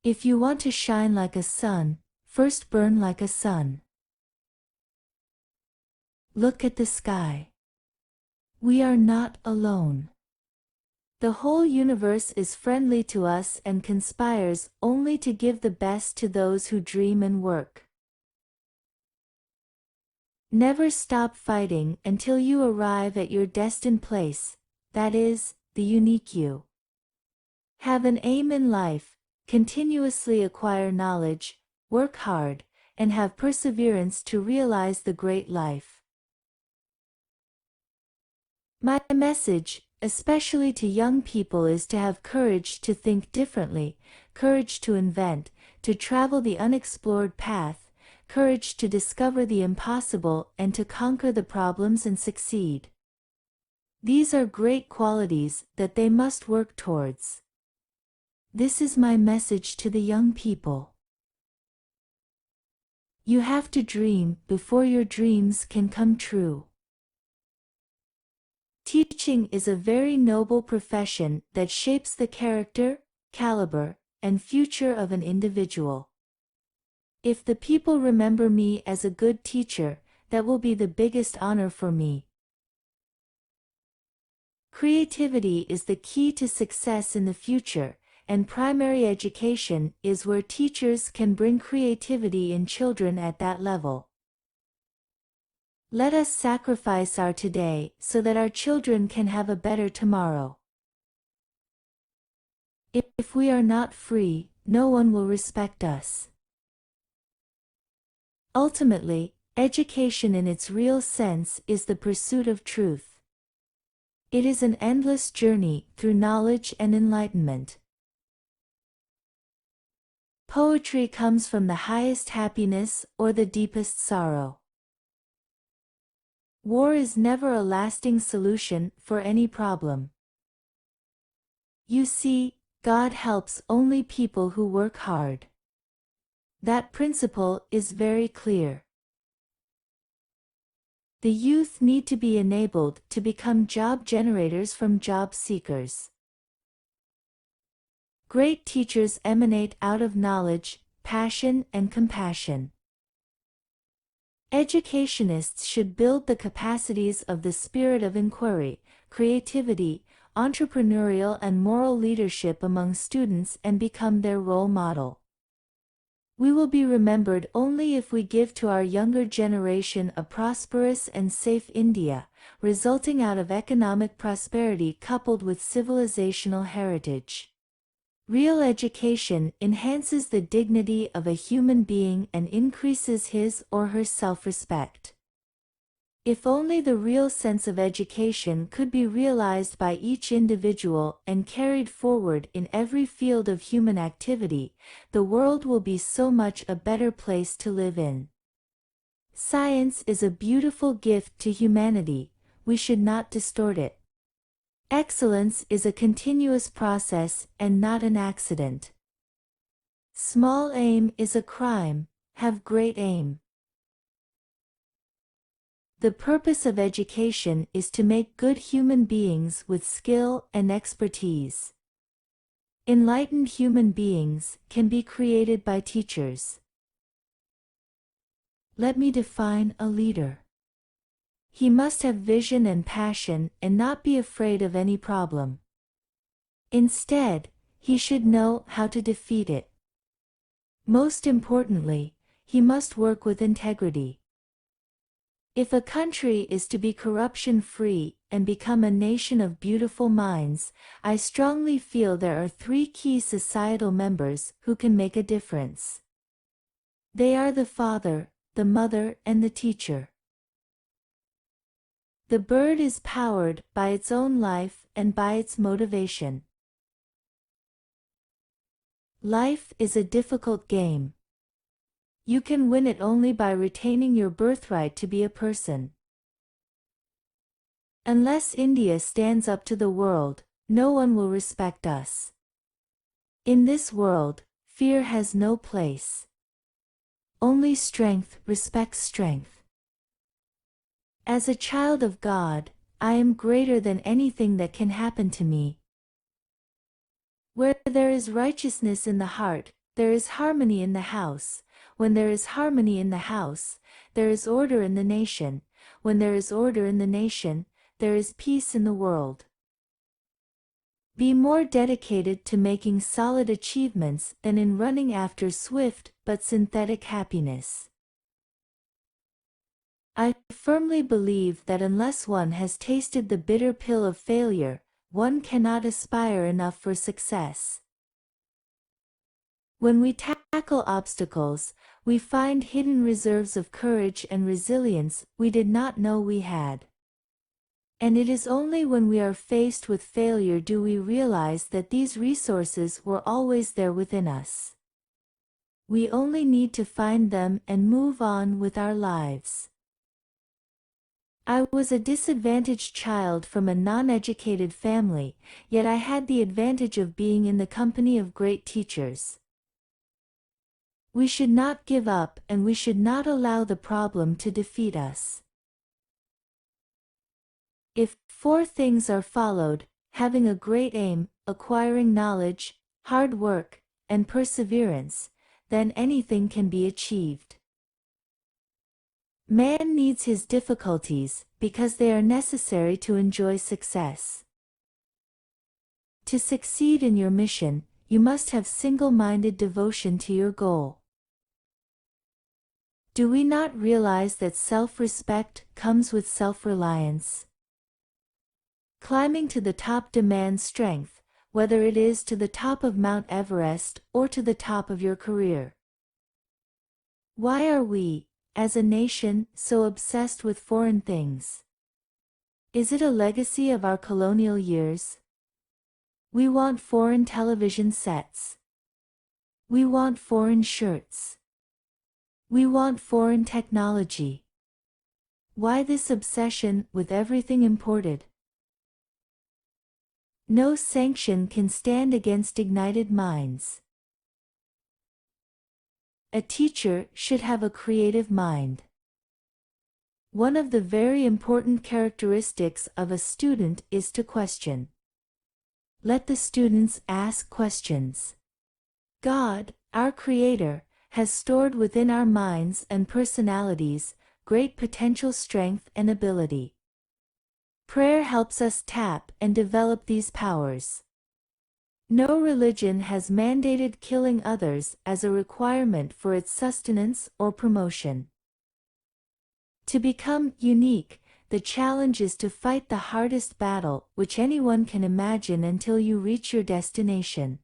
If you want to shine like a sun, first burn like a sun. Look at the sky. We are not alone. The whole universe is friendly to us and conspires only to give the best to those who dream and work. Never stop fighting until you arrive at your destined place, that is, the unique you. Have an aim in life, continuously acquire knowledge, work hard, and have perseverance to realize the great life. My message, especially to young people, is to have courage to think differently, courage to invent, to travel the unexplored path, courage to discover the impossible and to conquer the problems and succeed. These are great qualities that they must work towards. This is my message to the young people. You have to dream before your dreams can come true. Teaching is a very noble profession that shapes the character, caliber, and future of an individual. If the people remember me as a good teacher, that will be the biggest honor for me. Creativity is the key to success in the future, and primary education is where teachers can bring creativity in children at that level. Let us sacrifice our today so that our children can have a better tomorrow. If we are not free, no one will respect us. Ultimately, education in its real sense is the pursuit of truth. It is an endless journey through knowledge and enlightenment. Poetry comes from the highest happiness or the deepest sorrow. War is never a lasting solution for any problem. You see, God helps only people who work hard. That principle is very clear. The youth need to be enabled to become job generators from job seekers. Great teachers emanate out of knowledge, passion, and compassion. Educationists should build the capacities of the spirit of inquiry, creativity, entrepreneurial and moral leadership among students and become their role model. We will be remembered only if we give to our younger generation a prosperous and safe India, resulting out of economic prosperity coupled with civilizational heritage. Real education enhances the dignity of a human being and increases his or her self-respect. If only the real sense of education could be realized by each individual and carried forward in every field of human activity, the world will be so much a better place to live in. Science is a beautiful gift to humanity, we should not distort it. Excellence is a continuous process and not an accident. Small aim is a crime, have great aim. The purpose of education is to make good human beings with skill and expertise. Enlightened human beings can be created by teachers. Let me define a leader. He must have vision and passion and not be afraid of any problem. Instead, he should know how to defeat it. Most importantly, he must work with integrity. If a country is to be corruption-free and become a nation of beautiful minds, I strongly feel there are three key societal members who can make a difference. They are the father, the mother, and the teacher. The bird is powered by its own life and by its motivation. Life is a difficult game. You can win it only by retaining your birthright to be a person. Unless India stands up to the world, no one will respect us. In this world, fear has no place. Only strength respects strength. As a child of God, I am greater than anything that can happen to me. Where there is righteousness in the heart, there is harmony in the house. When there is harmony in the house, there is order in the nation. When there is order in the nation, there is peace in the world. Be more dedicated to making solid achievements than in running after swift but synthetic happiness. I firmly believe that unless one has tasted the bitter pill of failure, one cannot aspire enough for success. When we tackle obstacles, we find hidden reserves of courage and resilience we did not know we had. And it is only when we are faced with failure do we realize that these resources were always there within us. We only need to find them and move on with our lives. I was a disadvantaged child from a non-educated family, yet I had the advantage of being in the company of great teachers. We should not give up, and we should not allow the problem to defeat us. If 4 things are followed, having a great aim, acquiring knowledge, hard work, and perseverance, then anything can be achieved. Man needs his difficulties, because they are necessary to enjoy success. To succeed in your mission, you must have single-minded devotion to your goal. Do we not realize that self-respect comes with self-reliance? Climbing to the top demands strength, whether it is to the top of Mount Everest or to the top of your career. Why are we, as a nation, so obsessed with foreign things? Is it a legacy of our colonial years? We want foreign television sets. We want foreign shirts. We want foreign technology. Why this obsession with everything imported? No sanction can stand against ignited minds. A teacher should have a creative mind. One of the very important characteristics of a student is to question. Let the students ask questions. God, our Creator, has stored within our minds and personalities great potential strength and ability. Prayer helps us tap and develop these powers. No religion has mandated killing others as a requirement for its sustenance or promotion. To become unique, the challenge is to fight the hardest battle which anyone can imagine until you reach your destination.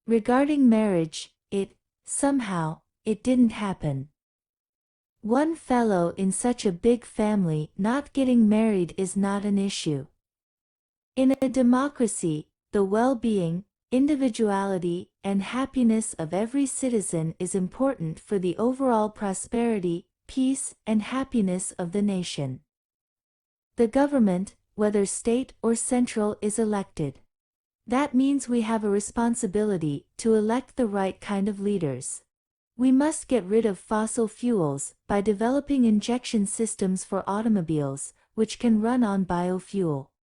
Regarding marriage, somehow, it didn't happen. One fellow in such a big family not getting married is not an issue. In a democracy, the well-being, individuality, and happiness of every citizen is important for the overall prosperity, peace, and happiness of the nation. The government, whether state or central, is elected. That means we have a responsibility to elect the right kind of leaders. We must get rid of fossil fuels by developing injection systems for automobiles, which can run on biofuel.